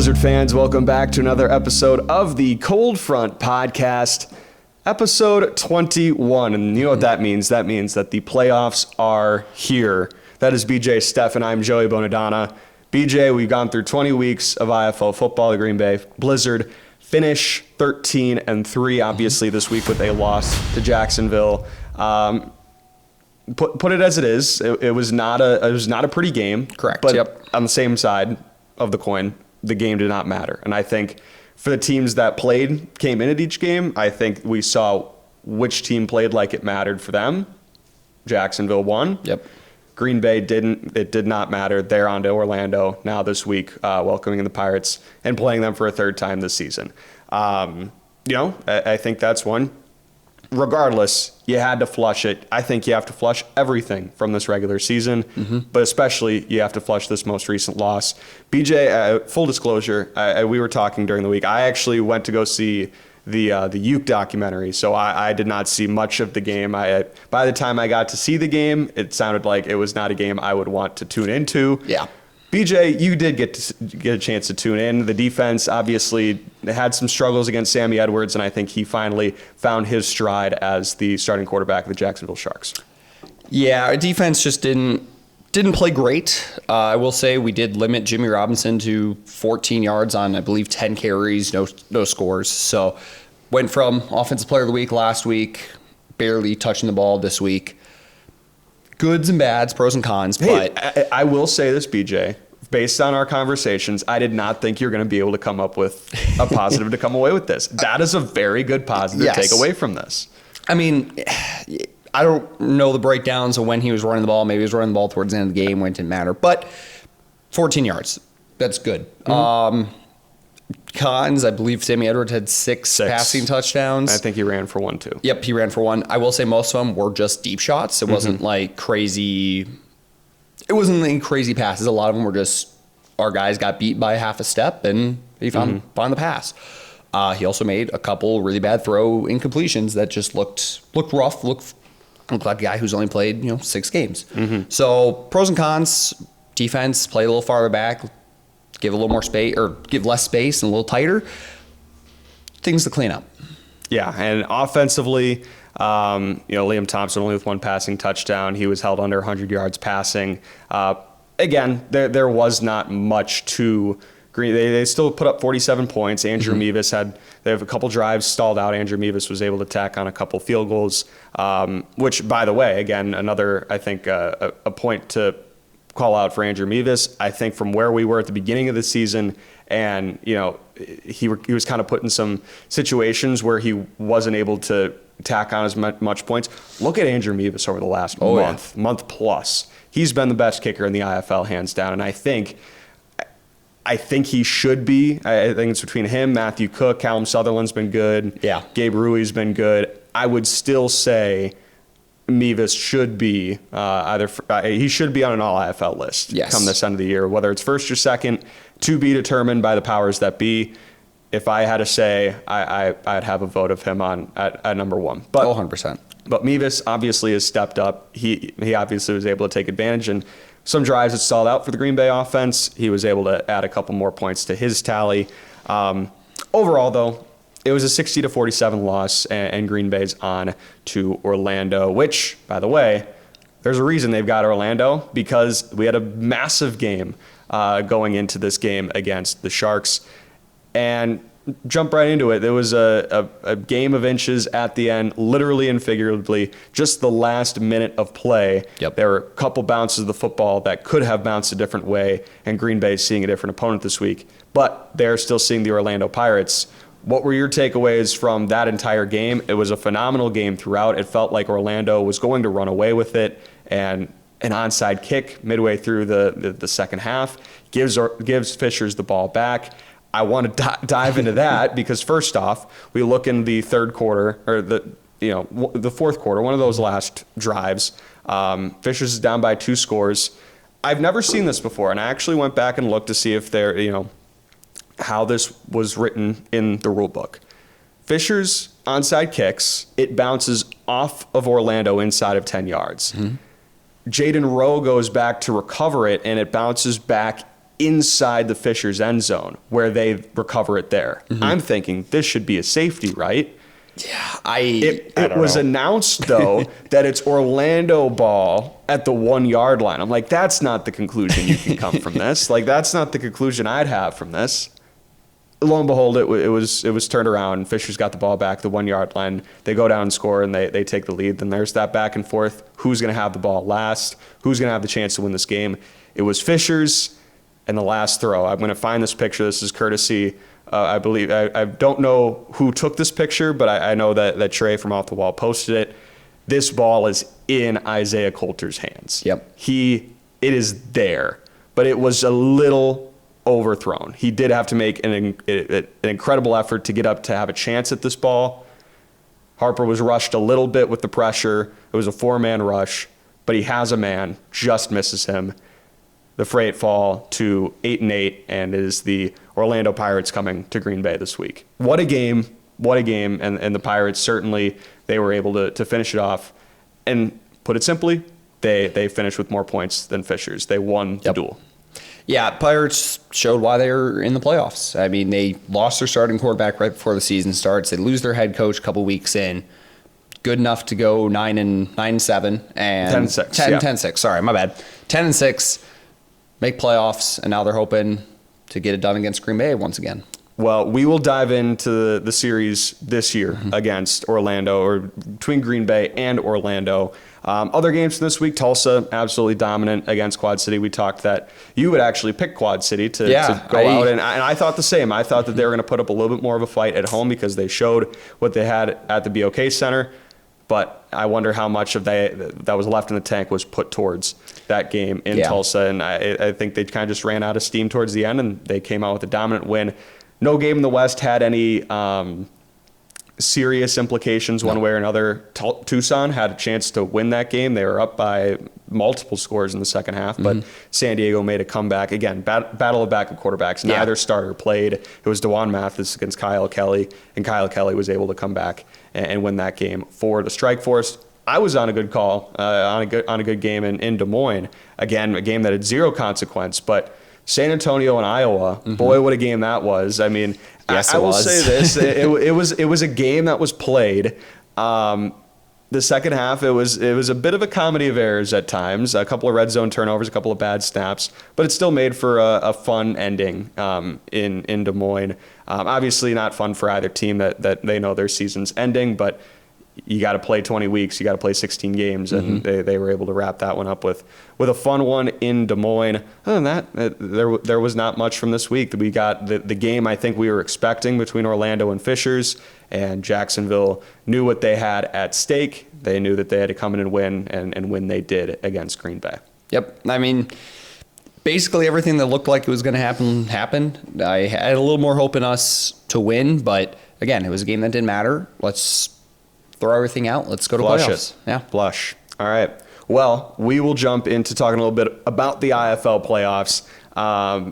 Blizzard fans, welcome back to another episode of the Cold Front Podcast, episode 21. And you know what that means? That means that the playoffs are here. That is BJ Steph, and I'm Joey Bonadonna. BJ, we've gone through 20 weeks of IFL football. The Green Bay Blizzard finish 13-3, obviously this week with a loss to Jacksonville. Put it as it is. It was not a pretty game. Correct. But on the same side of the coin, the game did not matter. And I think for the teams that came in at each game, I think we saw which team played like it mattered for them. Jacksonville won. Yep. Green Bay didn't. It did not matter. They're on to Orlando now this week, welcoming the Pirates and playing them for a third time this season. I think that's one. Regardless, you had to flush it. I think you have to flush everything from this regular season, but especially you have to flush this most recent loss. BJ, full disclosure, we were talking during the week. I actually went to go see the Uke documentary, so I did not see much of the game. By the time I got to see the game, it sounded like it was not a game I would want to tune into. Yeah. BJ, you did get a chance to tune in. The defense obviously had some struggles against Sammy Edwards, and I think he finally found his stride as the starting quarterback of the Jacksonville Sharks. Yeah, our defense just didn't play great. I will say we did limit Jimmy Robinson to 14 yards on, I believe, 10 carries, no scores. So went from Offensive Player of the Week last week, barely touching the ball this week. Goods and bads, pros and cons. Hey, but I will say this, BJ. Based on our conversations, I did not think you're going to be able to come up with a positive to come away with this. That is a very good positive to take away from this. I mean, I don't know the breakdowns of when he was running the ball. Maybe he was running the ball towards the end of the game when it didn't matter. But 14 yards, that's good. Cons, I believe Sammy Edwards had six passing touchdowns. I think he ran for one, too. Yep, he ran for one. I will say most of them were just deep shots. It wasn't like crazy. It wasn't any crazy passes. A lot of them were just our guys got beat by half a step and he found the pass. He also made a couple really bad throw incompletions that just looked rough, looked like a guy who's only played 6 games. So pros and cons: defense, play a little farther back, give a little more space or give less space and a little tighter. Things to clean up. Yeah, and offensively, Liam Thompson only with one passing touchdown. He was held under 100 yards passing. Again, there was not much to Green. They still put up 47 points. Andrew Mevis they have a couple drives stalled out. Andrew Mevis was able to tack on a couple field goals, which, by the way, again, another, I think, a point to call out for Andrew Mevis. I think from where we were at the beginning of the season, and he was kind of put in some situations where he wasn't able to tack on as much points. Look at Andrew Mevis over the last month plus. He's been the best kicker in the IFL, hands down, and I think he should be. I think it's between him, Matthew Cook, Callum Sutherland's been good. Yeah. Gabe Rui's been good. I would still say Mevis should be he should be on an all-IFL list come this end of the year, whether it's first or second, to be determined by the powers that be. If I had to say, I'd have a vote of him at number one. But 100%. But Mevis obviously has stepped up. He obviously was able to take advantage, and some drives that stalled out for the Green Bay offense, he was able to add a couple more points to his tally. Overall, though, it was a 60-47 loss, and Green Bay's on to Orlando, which, by the way, there's a reason they've got Orlando, because we had a massive game going into this game against the Sharks. And jump right into it. There was a game of inches at the end, literally and figuratively, just the last minute of play. Yep. There were a couple bounces of the football that could have bounced a different way, and Green Bay seeing a different opponent this week. But they're still seeing the Orlando Pirates. What were your takeaways from that entire game? It was a phenomenal game throughout. It felt like Orlando was going to run away with it, and an onside kick midway through the second half gives Fishers the ball back. I want to dive into that because first off, we look in the third quarter or the fourth quarter, one of those last drives. Fishers is down by 2 scores. I've never seen this before, and I actually went back and looked to see if how this was written in the rule book. Fishers onside kicks, it bounces off of Orlando inside of 10 yards. Jaden Rowe goes back to recover it, and it bounces back inside the Fishers end zone where they recover it there. I'm thinking this should be a safety, right? Yeah, It was announced, though, that it's Orlando ball at the 1 yard line. I'm like, that's not the conclusion you can come from this. Like, that's not the conclusion I'd have from this. Lo and behold, it was turned around. Fishers got the ball back, the 1 yard line. They go down and score, and they take the lead. Then there's that back and forth. Who's going to have the ball last? Who's going to have the chance to win this game? It was Fishers and the last throw. I'm going to find this picture. This is courtesy. I believe I don't know who took this picture, but I know that Trey from Off the Wall posted it. This ball is in Isaiah Coulter's hands. Yep. It is there, but it was a little overthrown. He did have to make an incredible effort to get up to have a chance at this ball. Harper was rushed a little bit with the pressure. It was a 4-man rush, but he has a man, just misses him. The Freight fall to 8-8, and it is the Orlando Pirates coming to Green Bay this week. What a game. What a game. And the Pirates, certainly, they were able to finish it off. And put it simply, they finished with more points than Fishers. They won the duel. Yeah, Pirates showed why they're in the playoffs. I mean, they lost their starting quarterback right before the season starts. They lose their head coach a couple weeks in. Good enough to go 9-7 and 10-6. 10-6. Sorry, my bad. 10-6. Make playoffs, and now they're hoping to get it done against Green Bay once again. Well, we will dive into the series this year against Orlando, or between Green Bay and Orlando. Other games from this week, Tulsa, absolutely dominant against Quad City. We talked that you would actually pick Quad City to go out, and I thought the same. I thought that they were going to put up a little bit more of a fight at home because they showed what they had at the BOK Center. But I wonder how much of that was left in the tank was put towards that game in Tulsa. And I think they kind of just ran out of steam towards the end, and they came out with a dominant win. No game in the West had any serious implications one way or another. Tucson had a chance to win that game. They were up by multiple scores in the second half, but San Diego made a comeback. Again, battle of backup quarterbacks. Neither starter played. It was DeJuan Mathis against Kyle Kelly, and Kyle Kelly was able to come back and win that game for the Strike Force. I was on a good call, on a good game in Des Moines. Again, a game that had zero consequence, but San Antonio and Iowa, boy, what a game that was. I mean, yes, I will say this: it was a game that was played. The second half, it was a bit of a comedy of errors at times. A couple of red zone turnovers, a couple of bad snaps, but it still made for a fun ending in Des Moines. Obviously, not fun for either team that they know their season's ending, but you got to play 20 weeks, you got to play 16 games, and they were able to wrap that one up with a fun one in Des Moines. Other than that, there was not much from this week. We got the game I think we were expecting between Orlando and Fishers, and Jacksonville knew what they had at stake. They knew that they had to come in and win, and win they did against Green Bay. Yep. I mean, basically everything that looked like it was going to happen happened. I had a little more hope in us to win, but again, it was a game that didn't matter. Let's throw everything out. Let's go to playoffs. Yeah. Flush. All right. Well, we will jump into talking a little bit about the IFL playoffs.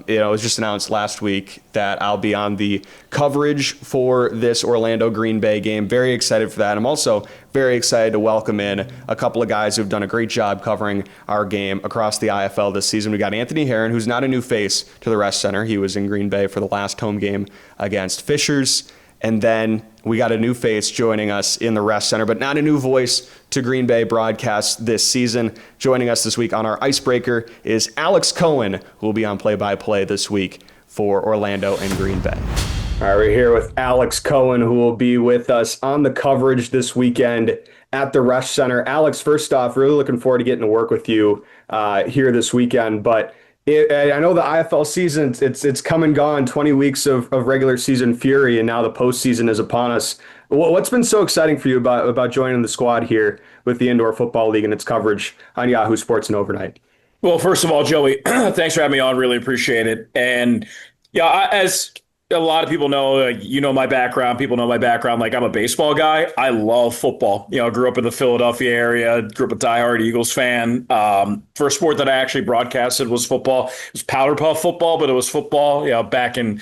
It was just announced last week that I'll be on the coverage for this Orlando Green Bay game. Very excited for that. I'm also very excited to welcome in a couple of guys who've done a great job covering our game across the IFL this season. We got Anthony Heron, who's not a new face to the Rest Center. He was in Green Bay for the last home game against Fishers. And then we got a new face joining us in the Rest Center, but not a new voice to Green Bay broadcasts this season. Joining us this week on our icebreaker is Alex Cohen, who will be on play-by-play this week for Orlando and Green Bay. All right, we're here with Alex Cohen, who will be with us on the coverage this weekend at the Rest Center. Alex, first off, really looking forward to getting to work with you here this weekend, but I know the IFL season, it's come and gone, 20 weeks of regular season fury, and now the postseason is upon us. What's been so exciting for you about joining the squad here with the Indoor Football League and its coverage on Yahoo Sports and Overnight? Well, first of all, Joey, thanks for having me on. Really appreciate it. And yeah, as a lot of people know, you know my background. People know my background. Like, I'm a baseball guy. I love football. I grew up in the Philadelphia area, grew up a diehard Eagles fan. First sport that I actually broadcasted was football. It was powder puff football, but it was football, back in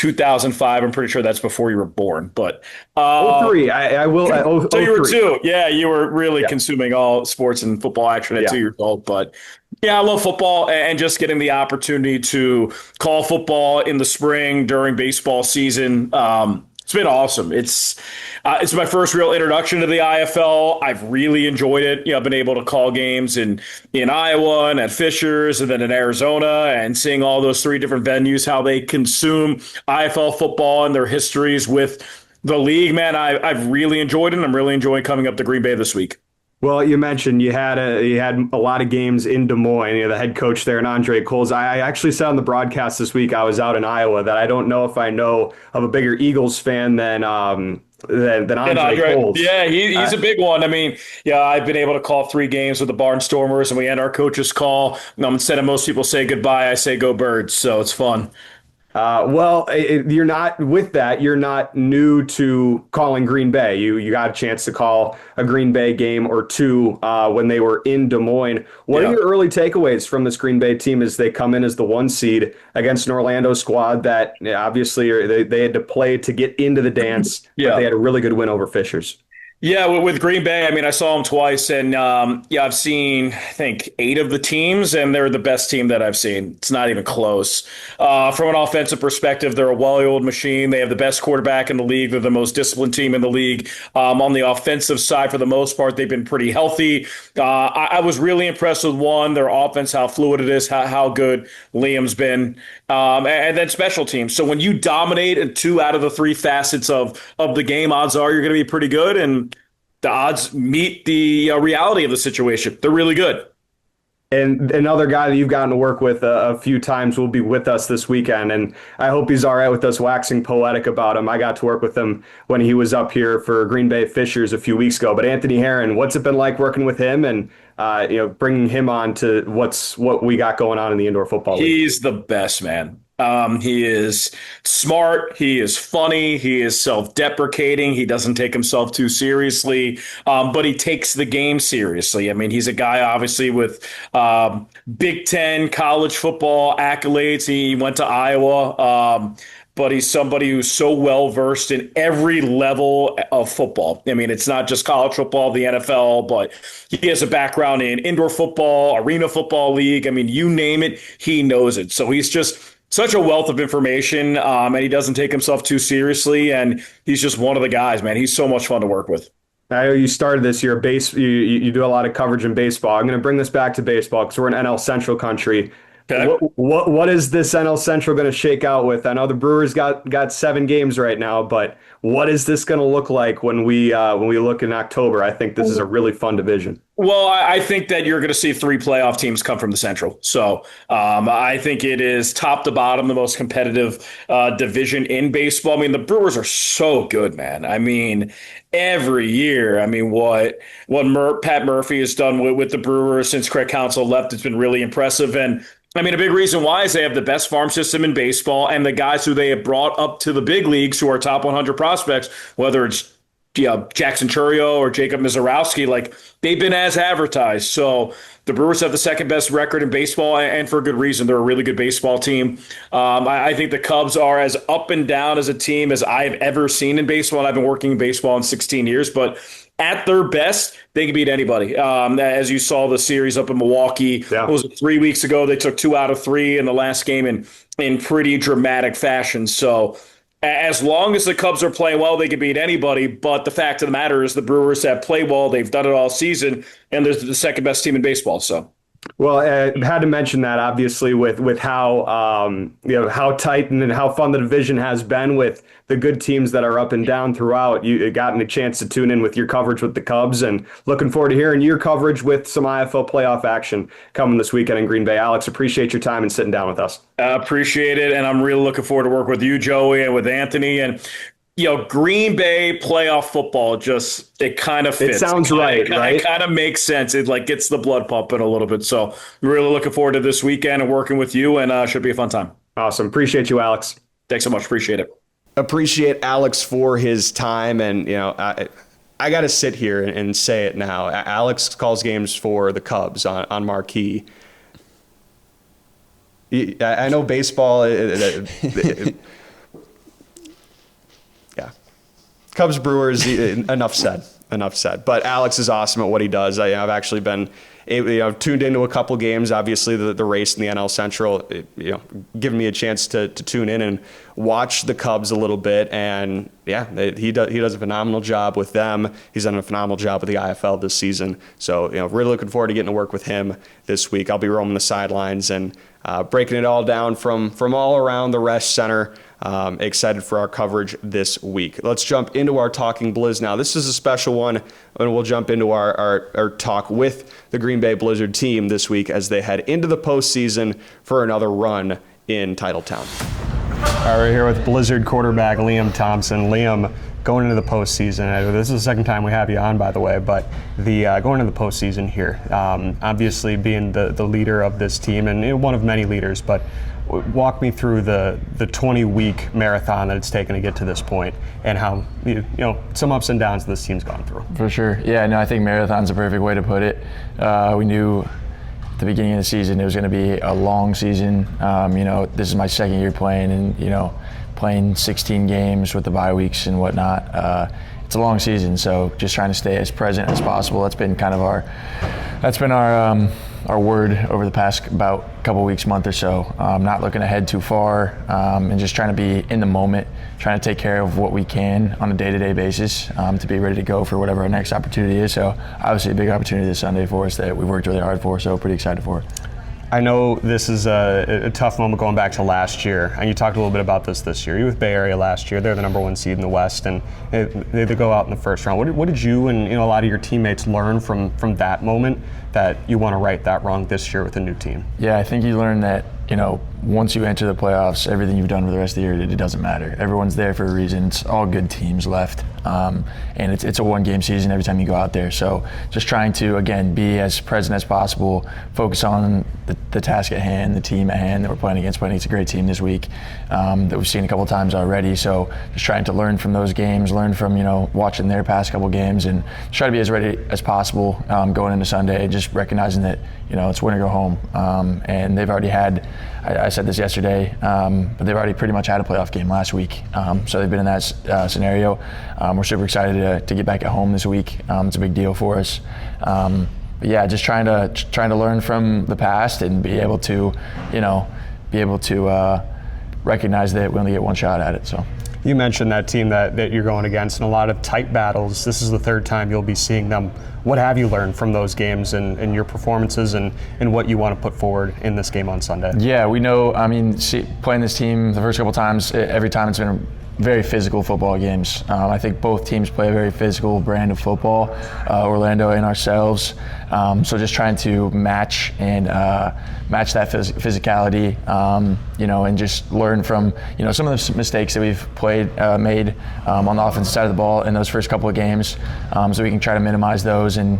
2005. I'm pretty sure that's before you were born, but Oh three. I will. so you were 03. 2. Yeah, you were really consuming all sports and football action at 2 years old. But yeah, I love football and just getting the opportunity to call football in the spring during baseball season. It's been awesome. It's my first real introduction to the IFL. I've really enjoyed it. I've been able to call games in Iowa and at Fishers and then in Arizona, and seeing all those 3 different venues, how they consume IFL football and their histories with the league. Man, I've really enjoyed it. And I'm really enjoying coming up to Green Bay this week. Well, you mentioned you had a lot of games in Des Moines. The head coach there, and Andre Coles. I actually said on the broadcast this week I was out in Iowa that I don't know if I know of a bigger Eagles fan than Andre Coles. Yeah, he's a big one. I mean, I've been able to call 3 games with the Barnstormers, and we end our coach's call. Instead of most people say goodbye, I say go Birds. So it's fun. You're not with that. You're not new to calling Green Bay. You got a chance to call a Green Bay game or 2 when they were in Des Moines. What are your early takeaways from this Green Bay team as they come in as the 1 seed against an Orlando squad that obviously they had to play to get into the dance, but they had a really good win over Fishers? Yeah, with Green Bay, I mean, I saw them twice, and I've seen, I think, 8 of the teams, and they're the best team that I've seen. It's not even close. From an offensive perspective, they're a well-oiled machine. They have the best quarterback in the league. They're the most disciplined team in the league. On the offensive side, for the most part, they've been pretty healthy. I was really impressed with their offense, how fluid it is, how good Liam's been, and then special teams. So when you dominate in 2 out of the 3 facets of the game, odds are you're going to be pretty good, and the odds meet the reality of the situation. They're really good. And another guy that you've gotten to work with a few times will be with us this weekend, and I hope he's all right with us waxing poetic about him. I got to work with him when he was up here for Green Bay Fishers a few weeks ago. But Anthony Heron, what's it been like working with him and bringing him on to what we got going on in the indoor football league? He's the best, man. He is smart. He is funny. He is self-deprecating. He doesn't take himself too seriously, but he takes the game seriously. I mean, he's a guy, obviously, with Big Ten college football accolades. He went to Iowa, but he's somebody who's so well-versed in every level of football. I mean, it's not just college football, the NFL, but he has a background in indoor football, arena football league. I mean, you name it, he knows it. So he's just such a wealth of information, and he doesn't take himself too seriously, and he's just one of the guys, man. He's so much fun to work with. I know you started this year. You do a lot of coverage in baseball. I'm going to bring this back to baseball because we're in NL Central country. Okay. What is this NL Central going to shake out with? I know the Brewers got 7 games right now, but what is this going to look like when we look in October? I think this is a really fun division. Well, I think that you're going to see 3 playoff teams come from the Central. So I think it is top to bottom the most competitive division in baseball. I mean, the Brewers are so good, man. I mean, every year, I mean, what Pat Murphy has done with the Brewers since Craig Counsell left, it's been really impressive. And I mean, a big reason why is they have the best farm system in baseball, and the guys who they have brought up to the big leagues who are top 100 prospects, whether it's Jackson Chourio or Jacob Mizorowski, like they've been as advertised. So the Brewers have the second best record in baseball, and for a good reason. They're a really good baseball team. I think the Cubs are as up and down as a team as I've ever seen in baseball, and I've been working in baseball in 16 years, but at their best, they can beat anybody. As you saw the series up in Milwaukee, it was 3 weeks ago. They took 2 out of 3 in the last game in pretty dramatic fashion. So as long as the Cubs are playing well, they can beat anybody. But the fact of the matter is the Brewers have played well. They've done it all season, and they're the second best team in baseball. So. Well, I had to mention that obviously with how how tight and how fun the division has been with the good teams that are up and down throughout. You gotten a chance to tune in with your coverage with the Cubs, and looking forward to hearing your coverage with some IFL playoff action coming this weekend in Green Bay. Alex, appreciate your time and sitting down with us. Appreciate it, and I'm really looking forward to work with you, Joey, and with Anthony. And Green Bay playoff football, it kind of fits. It sounds right? It kind of makes sense. It gets the blood pumping a little bit. So I'm really looking forward to this weekend and working with you, and should be a fun time. Awesome. Appreciate you, Alex. Thanks so much. Appreciate it. Appreciate Alex for his time. And, I got to sit here and say it now. Alex calls games for the Cubs on Marquee. I know baseball. Yeah. Cubs Brewers, enough said. Enough said. But Alex is awesome at what he does. I've actually been tuned into a couple games. Obviously, the race in the NL Central, giving me a chance to tune in and watch the Cubs a little bit. And yeah, he does a phenomenal job with them. He's done a phenomenal job with the IFL this season. So really looking forward to getting to work with him this week. I'll be roaming the sidelines and breaking it all down from all around the Resch Center. Excited for our coverage this week. Let's jump into our Talking Blizz now. This is a special one, and we'll jump into our talk with the Green Bay Blizzard team this week as they head into the postseason for another run in Titletown. All right, we're here with Blizzard quarterback Liam Thompson. Liam, going into the postseason, this is the second time we have you on, by the way, but going into the postseason here, obviously being the leader of this team and one of many leaders, but walk me through the 20-week marathon that it's taken to get to this point and how, some ups and downs this team's gone through. For sure. Yeah, no, I think marathon's a perfect way to put it. We knew at the beginning of the season it was going to be a long season. This is my second year playing and, playing 16 games with the bye weeks and whatnot. It's a long season, so just trying to stay as present as possible. That's been our word over the past about couple weeks, month or so. Not looking ahead too far, and just trying to be in the moment, trying to take care of what we can on a day-to-day basis to be ready to go for whatever our next opportunity is. So obviously a big opportunity this Sunday for us that we've worked really hard for, so pretty excited for it. I know this is a tough moment going back to last year, and you talked a little bit about this year. You were with Bay Area last year. They're the #1 seed in the West, and they go out in the first round. What did you and a lot of your teammates learn from that moment that you want to right that wrong this year with a new team? Yeah, I think you learn that once you enter the playoffs, everything you've done for the rest of the year, it doesn't matter. Everyone's there for a reason. It's all good teams left. And it's a one-game season every time you go out there. So just trying to, again, be as present as possible, focus on the task at hand, the team at hand that we're playing against. It's a great team this week that we've seen a couple times already. So just trying to learn from those games, learn from, watching their past couple games, and try to be as ready as possible going into Sunday, just recognizing that, it's win or go home. And they've already had, I said this yesterday, but they've already pretty much had a playoff game last week. So they've been in that scenario. We're super excited to get back at home this week. It's a big deal for us. But yeah, just trying to learn from the past and be able to recognize that we only get one shot at it. So. You mentioned that team that you're going against in a lot of tight battles. This is the third time you'll be seeing them. What have you learned from those games and your performances and what you want to put forward in this game on Sunday? Yeah, we know, playing this team the first couple times, every time it's been very physical football games. I think both teams play a very physical brand of football, Orlando and ourselves. So just trying to match that physicality, and just learn from, some of the mistakes that we've made on the offensive side of the ball in those first couple of games, so we can try to minimize those and,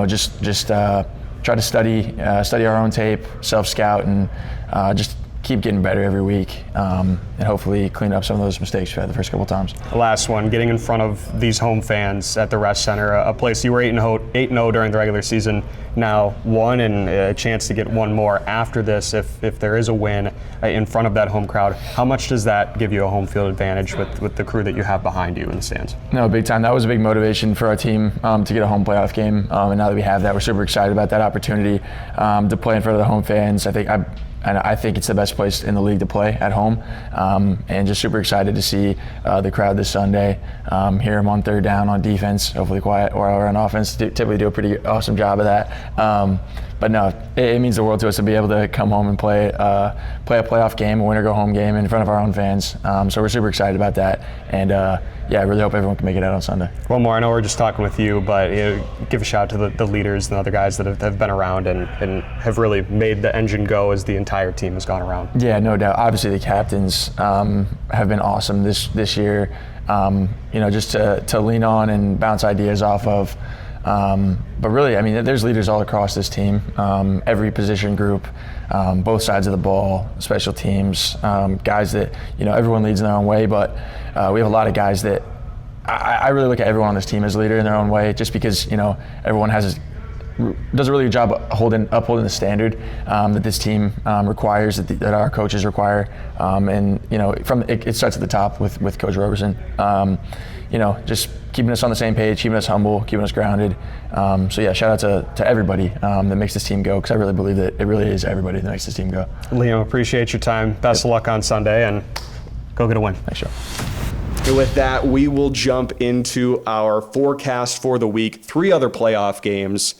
just try to study our own tape, self-scout, and just keep getting better every week, and hopefully clean up some of those mistakes we had the first couple times. The last one, getting in front of these home fans at the Resch Center, a place you were 8-0 during the regular season, now won, and a chance to get one more after this if there is a win in front of that home crowd. How much does that give you a home field advantage with the crew that you have behind you in the stands? No, big time. That was a big motivation for our team to get a home playoff game, and now that we have that, we're super excited about that opportunity to play in front of the home fans. I think it's the best place in the league to play at home, and just super excited to see the crowd this Sunday. Hear them on third down on defense, hopefully quiet, or on offense. Typically do a pretty awesome job of that. But no, it means the world to us to be able to come home and play a playoff game, a win or go home game in front of our own fans. So we're super excited about that, and I really hope everyone can make it out on Sunday. One more, I know we're just talking with you, but give a shout out to the leaders and the other guys that have been around and have really made the engine go as the entire team has gone around. Yeah, no doubt. Obviously the captains have been awesome this year, just to lean on and bounce ideas off of. But really, there's leaders all across this team, every position group, both sides of the ball, special teams, guys that, everyone leads in their own way, but we have a lot of guys that I really look at everyone on this team as a leader in their own way, just because, everyone has does a really good job upholding the standard that this team requires, that our coaches require, and it starts at the top with Coach Roberson. Just keeping us on the same page, keeping us humble, keeping us grounded. So yeah, shout out to everybody that makes this team go, because I really believe that it really is everybody that makes this team go. Liam, appreciate your time. Best of luck on Sunday, and go get a win. Thanks, Joe. And with that, we will jump into our forecast for the week. 3 other playoff games.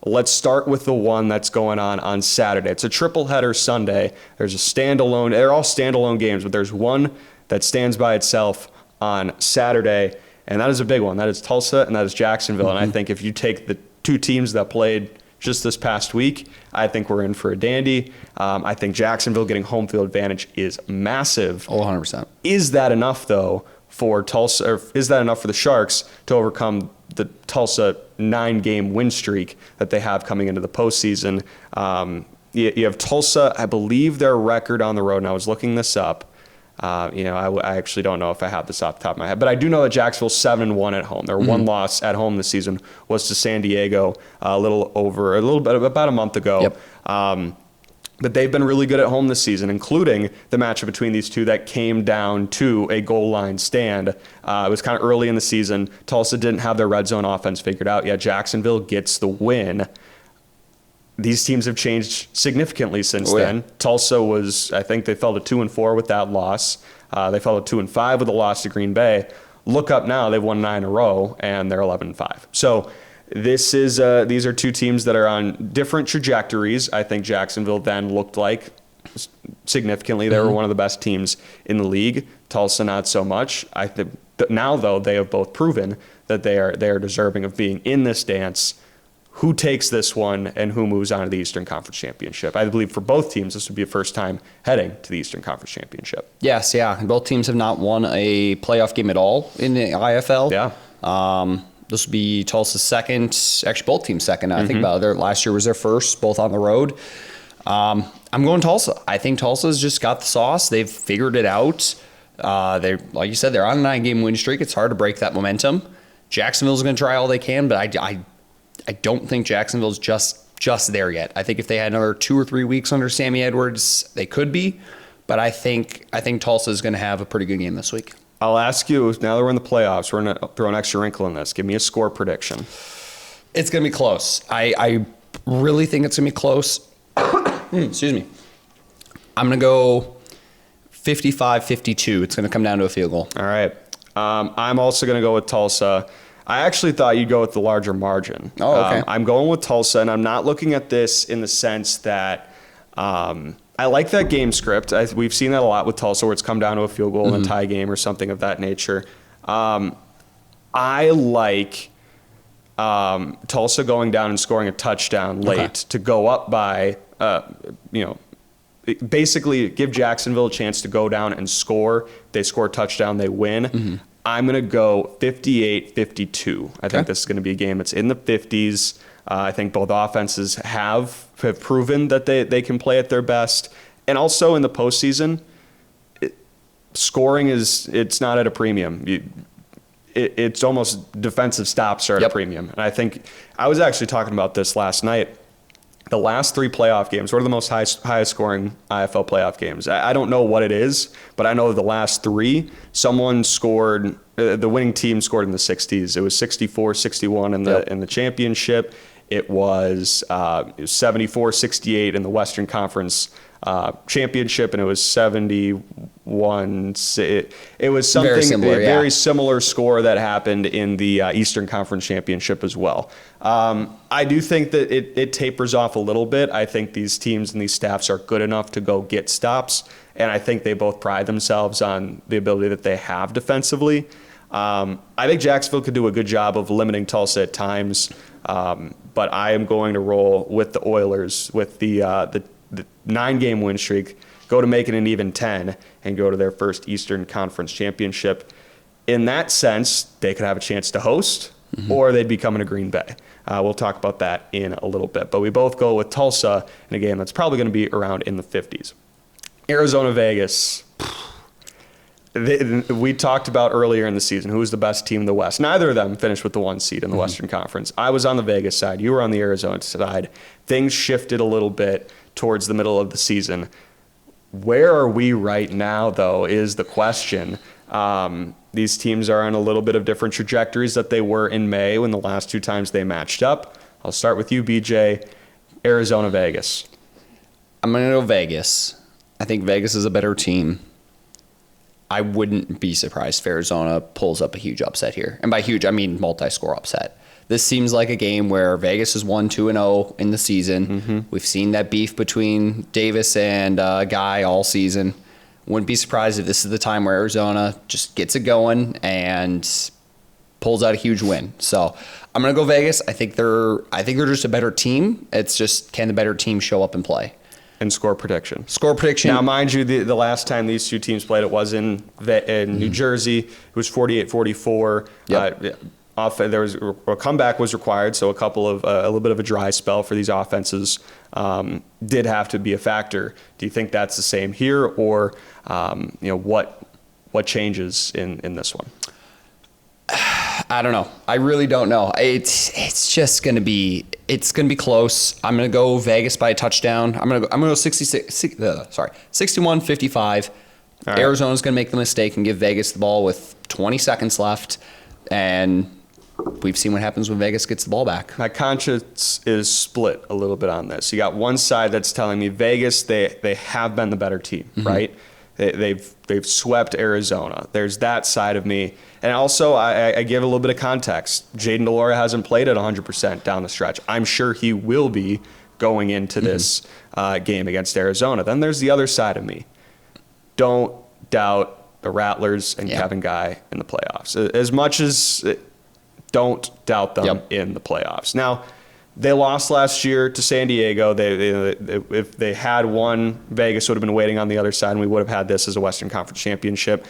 Let's start with the one that's going on Saturday. It's a triple header Sunday. There's a standalone. They're all standalone games, but there's one that stands by itself on Saturday, and that is a big one. That is Tulsa, and that is Jacksonville. And I think if you take the 2 teams that played just this past week, I think we're in for a dandy. I think Jacksonville getting home field advantage is massive. Oh, 100%. Is that enough, though, for Tulsa, or is that enough for the Sharks to overcome the Tulsa 9-game win streak that they have coming into the postseason? You have Tulsa, I believe their record on the road, and I was looking this up. I actually don't know if I have this off the top of my head, but I do know that Jacksonville's 7-1 at home. Their one loss at home this season was to San Diego about a month ago. Yep. But they've been really good at home this season, including the matchup between these two that came down to a goal line stand. It was kind of early in the season. Tulsa didn't have their red zone offense figured out yet. Jacksonville gets the win. These teams have changed significantly since then. Tulsa I think they fell to 2-4 with that loss. They fell to 2-5 with a loss to Green Bay. Look up now, they've won 9 in a row, and they're 11-5. So these are 2 teams that are on different trajectories. I think Jacksonville then looked like significantly they were one of the best teams in the league. Tulsa not so much. I think now, though, they have both proven that they are deserving of being in this dance. Who takes this one and who moves on to the Eastern Conference Championship? I believe for both teams, this would be a first time heading to the Eastern Conference Championship. Yes, yeah. Both teams have not won a playoff game at all in the IFL. Yeah. This would be Tulsa's second, actually both teams' second. I think about it. Last year was their first, both on the road. I'm going Tulsa. I think Tulsa's just got the sauce. They've figured it out. Like you said, they're on a 9-game win streak. It's hard to break that momentum. Jacksonville's going to try all they can, but I don't think Jacksonville's just there yet. I think if they had another 2 or 3 weeks under Sammy Edwards, they could be. But I think Tulsa's going to have a pretty good game this week. I'll ask you, now that we're in the playoffs, we're going to throw an extra wrinkle in this. Give me a score prediction. It's going to be close. I really think it's going to be close. Excuse me. I'm going to go 55-52. It's going to come down to a field goal. All right. I'm also going to go with Tulsa. I actually thought you'd go with the larger margin. Oh, okay. I'm going with Tulsa, and I'm not looking at this in the sense that I like that game script. We've seen that a lot with Tulsa, where it's come down to a field goal in a tie game or something of that nature. I like Tulsa going down and scoring a touchdown late to go up by, basically give Jacksonville a chance to go down and score. If they score a touchdown, they win. I'm going to go 58-52. I think this is going to be a game that's in the 50s. I think both offenses have proven that they can play at their best. And also in the postseason, scoring it's not at a premium. It's almost defensive stops are at a premium. And I think I was actually talking about this last night. The last 3 playoff games, what are the most highest scoring IFL playoff games? I don't know what it is, but I know the last 3, someone scored, the winning team scored in the 60s. It was 64-61 in the championship. It was 74-68 in the Western Conference championship, and it was 71. It was something very similar score that happened in the Eastern Conference championship as well. I do think that it tapers off a little bit. I think these teams and these staffs are good enough to go get stops, and I think they both pride themselves on the ability that they have defensively. I think Jacksonville could do a good job of limiting Tulsa at times, but I am going to roll with the Oilers with the 9-game win streak, go to making an even 10, and go to their first Eastern Conference championship. In that sense, they could have a chance to host, or they'd be coming to Green Bay. We'll talk about that in a little bit. But we both go with Tulsa in a game that's probably going to be around in the 50s. Arizona, Vegas. We talked about earlier in the season who was the best team in the West. Neither of them finished with the 1 seed in the Western Conference. I was on the Vegas side. You were on the Arizona side. Things shifted a little bit towards the middle of the season. Where are we right now, though, is the question. These teams are on a little bit of different trajectories that they were in May when the last 2 times they matched up. I'll start with you, BJ. Arizona, Vegas. I'm going to go Vegas. I think Vegas is a better team. I wouldn't be surprised if Arizona pulls up a huge upset here. And by huge, I mean multi-score upset. This seems like a game where Vegas has won 2-0 in the season. We've seen that beef between Davis and Guy all season. Wouldn't be surprised if this is the time where Arizona just gets it going and pulls out a huge win. So I'm going to go Vegas. I think they're just a better team. It's just, can the better team show up and play? And score prediction. Score prediction. Now, mind you, the last time these 2 teams played, it was in New Jersey. It was 48-44. Yep. There was a comeback was required, so a little bit of a dry spell for these offenses did have to be a factor. Do you think that's the same here, or what changes in this one? I don't know. I really don't know. It's just gonna be close. I'm gonna go Vegas by a touchdown. I'm gonna go 61-55. Right. Arizona's gonna make the mistake and give Vegas the ball with 20 seconds left, and we've seen what happens when Vegas gets the ball back. My conscience is split a little bit on this. You got one side that's telling me Vegas, they have been the better team, right? They've swept Arizona. There's that side of me. And also, I give a little bit of context. Jaden DeLora hasn't played at 100% down the stretch. I'm sure he will be going into this game against Arizona. Then there's the other side of me. Don't doubt the Rattlers and Kevin Guy in the playoffs. As much as don't doubt them in the playoffs. Now, they lost last year to San Diego. If they had won, Vegas would have been waiting on the other side, and we would have had this as a Western Conference championship.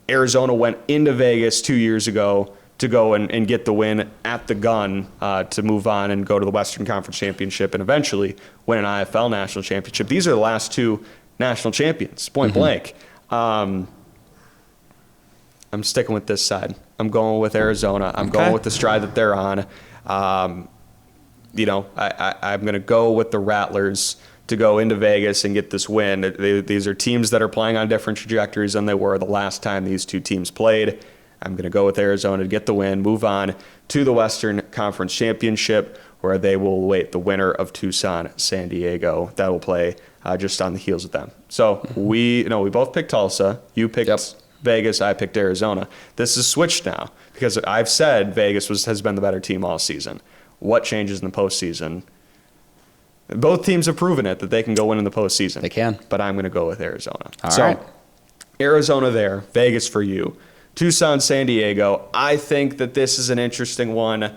Arizona went into Vegas 2 years ago to go and get the win at the gun to move on and go to the Western Conference championship and eventually win an IFL national championship. These are the last 2 national champions, point blank. I'm sticking with this side. I'm going with Arizona. I'm going with the stride that they're on. I'm going to go with the Rattlers to go into Vegas and get this win. These are teams that are playing on different trajectories than they were the last time these 2 teams played. I'm going to go with Arizona to get the win, move on to the Western Conference Championship, where they will await the winner of Tucson, San Diego. That will play just on the heels of them. So we both picked Tulsa. You picked Vegas. I picked Arizona. This is switched now because I've said Vegas has been the better team all season. What changes in the postseason? Both teams have proven it that they can go win in the postseason. They can. But I'm going to go with Arizona. All right. Arizona there, Vegas for you. Tucson, San Diego. I think that this is an interesting one.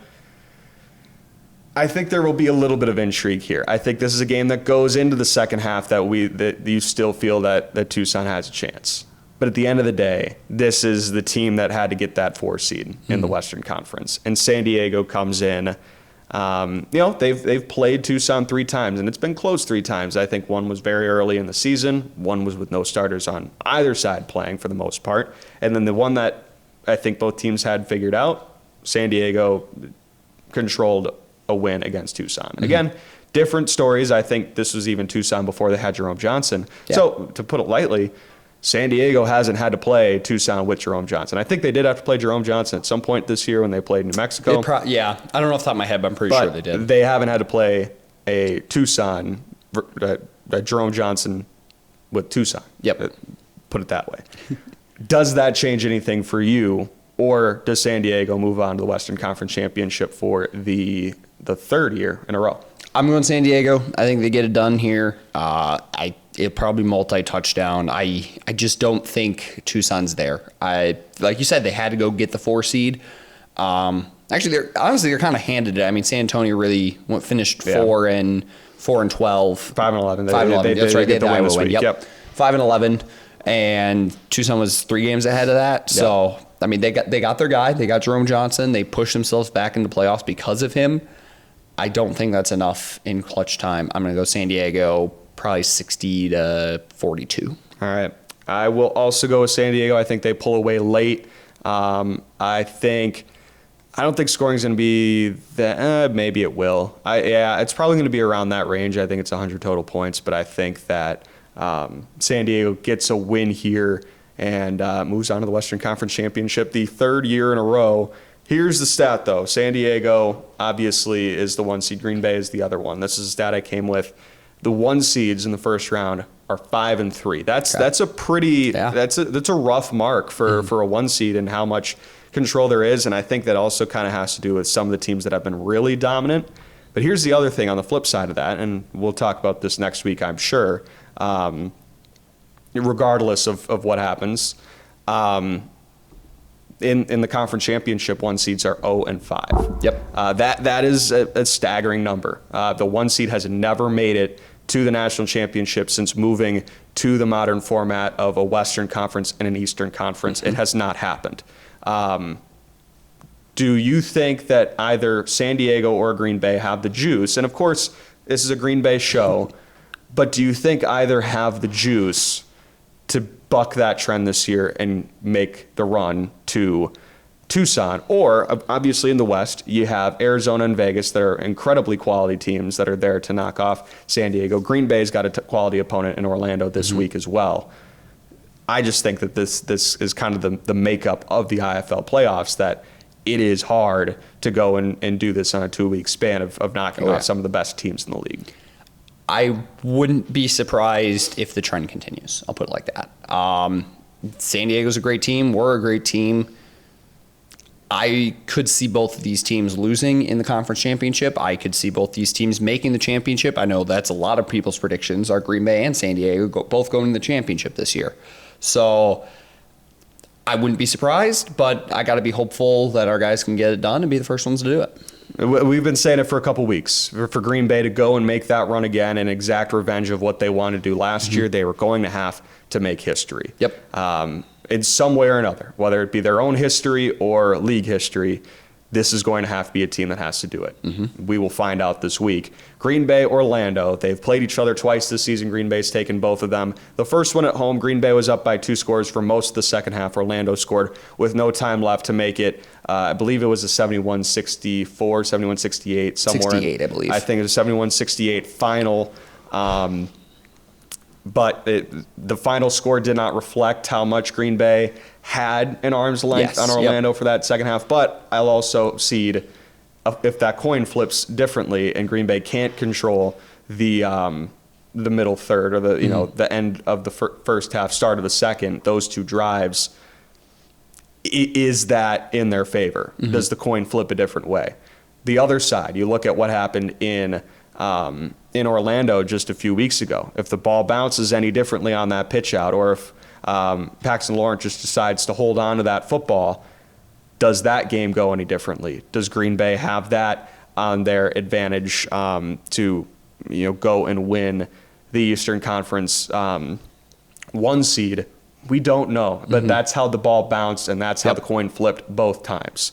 I think there will be a little bit of intrigue here. I think this is a game that goes into the second half that you still feel that Tucson has a chance. But at the end of the day, this is the team that had to get that 4 seed in the Western Conference. And San Diego comes in. They've played Tucson 3 times, and it's been close 3 times. I think one was very early in the season. One was with no starters on either side playing for the most part. And then the one that I think both teams had figured out, San Diego controlled a win against Tucson. Again, different stories. I think this was even Tucson before they had Jerome Johnson. Yeah. So to put it lightly, San Diego hasn't had to play Tucson with Jerome Johnson. I think they did have to play Jerome Johnson at some point this year when they played New Mexico. I don't know off the top of my head, but I'm pretty sure they did. They haven't had to play a Tucson, Jerome Johnson with Tucson. Yep. Put it that way. Does that change anything for you, or does San Diego move on to the Western Conference Championship for the 3rd year in a row? I'm going San Diego. I think they get it done here. It'll probably multi-touchdown. I just don't think Tucson's there. Like you said, they had to go get the 4 seed. Actually, they're kind of handed it. I mean, San Antonio really finished 4 and 12, 5-11. 5-11. That's right. They had the Iowa win. Yep. 5-11, and Tucson was 3 games ahead of that. Yep. So I mean, they got their guy. They got Jerome Johnson. They pushed themselves back into playoffs because of him. I don't think that's enough in clutch time. I'm going to go San Diego, probably 60-42. All right. I will also go with San Diego. I think they pull away late. I don't think scoring is going to be that. Maybe it will. It's probably going to be around that range. I think it's 100 total points, but I think that San Diego gets a win here and moves on to the Western Conference Championship, the third year in a row. Here's the stat, though. San Diego, obviously, is the 1 seed. Green Bay is the other one. This is a stat I came with. The 1 seeds in the first round are 5-3. That's a pretty that's a rough mark for a 1 seed and how much control there is. And I think that also kind of has to do with some of the teams that have been really dominant. But here's the other thing on the flip side of that, and we'll talk about this next week, I'm sure. Regardless of what happens. In the conference championship, 1 seeds are 0-5. Yep. That is a staggering number. The 1 seed has never made it to the national championship since moving to the modern format of a Western Conference and an Eastern Conference. It has not happened. Do you think that either San Diego or Green Bay have the juice? And of course, this is a Green Bay show, but do you think either have the juice to buck that trend this year and make the run to Tucson? Or obviously in the West, you have Arizona and Vegas that are incredibly quality teams that are there to knock off San Diego. Green Bay's got a quality opponent in Orlando this week as well. I just think that this is kind of the makeup of the IFL playoffs, that it is hard to go and do this on a 2-week span of knocking off some of the best teams in the league. I wouldn't be surprised if the trend continues. I'll put it like that. San Diego's a great team. We're a great team. I could see both of these teams losing in the conference championship. I could see both these teams making the championship. I know that's a lot of people's predictions are Green Bay and San Diego both going to the championship this year. So I wouldn't be surprised, but I got to be hopeful that our guys can get it done and be the first ones to do it. We've been saying it for a couple weeks. For Green Bay to go and make that run again and exact revenge of what they wanted to do last year, they were going to have to make history. Yep. In some way or another, whether it be their own history or league history, this is going to have to be a team that has to do it. We will find out this week. Green Bay, Orlando, they've played each other twice this season. Green Bay's taken both of them. The first one at home, Green Bay was up by 2 scores for most of the second half. Orlando scored with no time left to make it. I believe it was a 71-64, 71-68, somewhere. 68, I believe. I think it was a 71-68 final. But the final score did not reflect how much Green Bay had an arm's length on Orlando for that second half. But I'll also cede if that coin flips differently and Green Bay can't control the middle third or the end of the first half, start of the second, those two drives, is that in their favor? Does the coin flip a different way? The other side, you look at what happened in Orlando just a few weeks ago. If the ball bounces any differently on that pitch out, or if Paxton Lawrence just decides to hold on to that football, does that game go any differently? Does Green Bay have that on their advantage to go and win the Eastern Conference 1 seed? We don't know, but that's how the ball bounced, and that's how the coin flipped both times.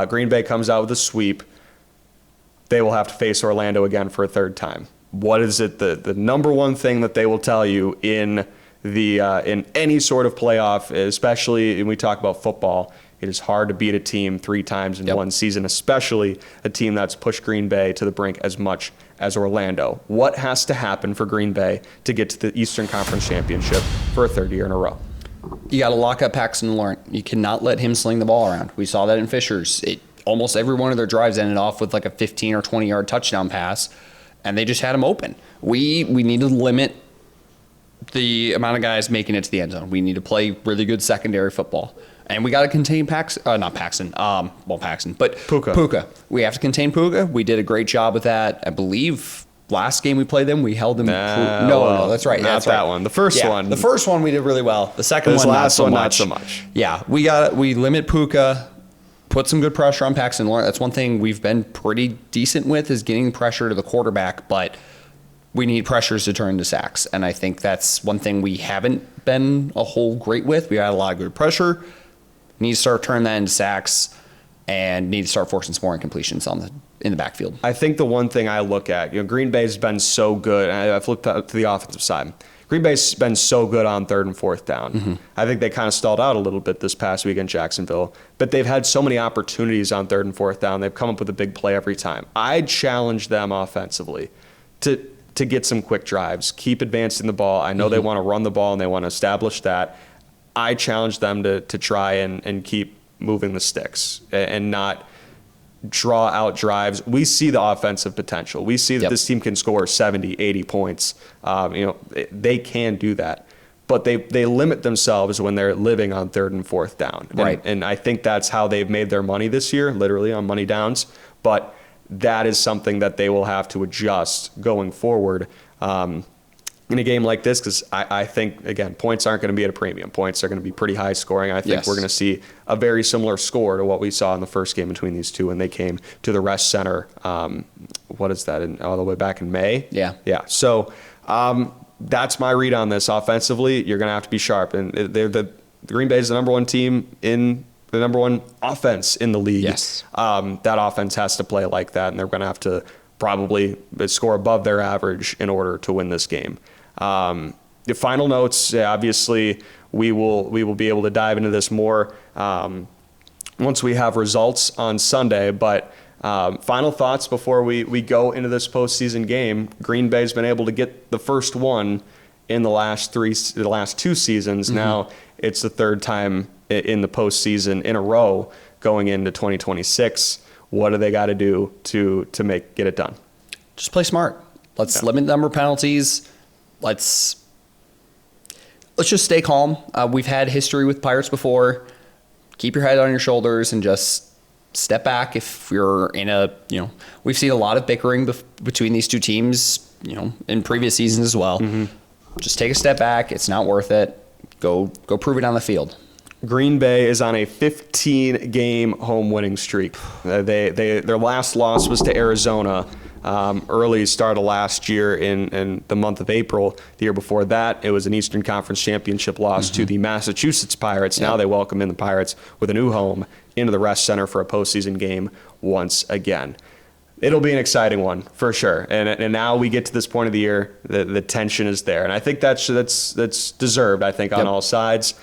Green Bay comes out with a sweep. They will have to face Orlando again for a third time. What is it? The number one thing that they will tell you in any sort of playoff, especially when we talk about football, it is hard to beat a team 3 times in one season, especially a team that's pushed Green Bay to the brink as much as Orlando. What has to happen for Green Bay to get to the Eastern Conference Championship for a third year in a row? You got to lock up Paxton Lawrence. You cannot let him sling the ball around. We saw that in Fishers. Almost every one of their drives ended off with like a 15 or 20-yard touchdown pass, and they just had him open. We need to limit the amount of guys making it to the end zone. We need to play really good secondary football. And we got to contain Puka. We have to contain Puka. We did a great job with that. I believe last game we played them, we held them. No, that's right. Not that one. The first one. The first one we did really well. The second one, not so much. Yeah, we limit Puka. Put some good pressure on Paxton Lawrence. That's one thing we've been pretty decent with, is getting pressure to the quarterback, but we need pressures to turn into sacks. And I think that's one thing we haven't been a whole great with. We had a lot of good pressure. Need to start turning that into sacks and need to start forcing some more incompletions in the backfield. I think the one thing I look at, Green Bay's been so good. I've looked up to the offensive side. Green Bay's been so good on third and fourth down. I think they kind of stalled out a little bit this past week in Jacksonville, but they've had so many opportunities on third and fourth down. They've come up with a big play every time. I'd challenge them offensively to get some quick drives, keep advancing the ball. I know they want to run the ball and they want to establish that. I challenge them to try and keep moving the sticks and not draw out drives. We see the offensive potential. We see that this team can score 70, 80 points. They can do that. But they limit themselves when they're living on third and fourth down. Right. And I think that's how they've made their money this year, literally on money downs. But that is something that they will have to adjust going forward in a game like this, because I think, again, points aren't going to be at a premium. Points are going to be pretty high scoring. I think we're going to see a very similar score to what we saw in the first game between these two when they came to the Rest Center. What is that, all the way back in May? Yeah. Yeah. So that's my read on this. Offensively, you're going to have to be sharp. And the Green Bay is the number one team in the number one offense in the league. Yes. That offense has to play like that, and they're going to have to probably score above their average in order to win this game. The final notes, obviously, we will be able to dive into this more once we have results on Sunday. But final thoughts before we go into this postseason game. Green Bay's been able to get the first one in the last two seasons. Now it's the third time in the postseason in a row going into 2026. What do they got to do to get it done? Just play smart. Let's limit the number of penalties. Let's just stay calm. We've had history with Pirates before. Keep your head on your shoulders and just step back. If you're in we've seen a lot of bickering between these two teams, in previous seasons as well. Just take a step back. It's not worth it. Go prove it on the field. Green Bay is on a 15-game home winning streak. Their last loss was to Arizona early start of last year in the month of April. The year before that, it was an Eastern Conference Championship loss to the Massachusetts Pirates. Now they welcome in the Pirates with a new home into the Rest Center for a postseason game once again. It'll be an exciting one for sure. And now we get to this point of the year, the tension is there, and I think that's deserved. I think on all sides,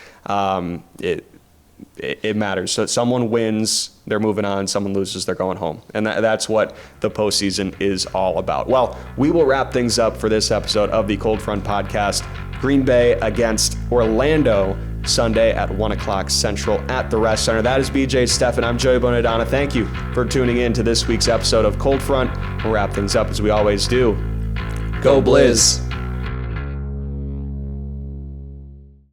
it matters. So someone wins, they're moving on. Someone loses, they're going home, and that's what the postseason is all about. Well, we will wrap things up for this episode of the Cold Front Podcast. Green Bay against Orlando Sunday at 1 o'clock Central at the Rest Center. That is BJ Steffen. I'm Joey Bonadonna. Thank you for tuning in to this week's episode of Cold Front. We'll wrap things up as we always do. Go Blizz.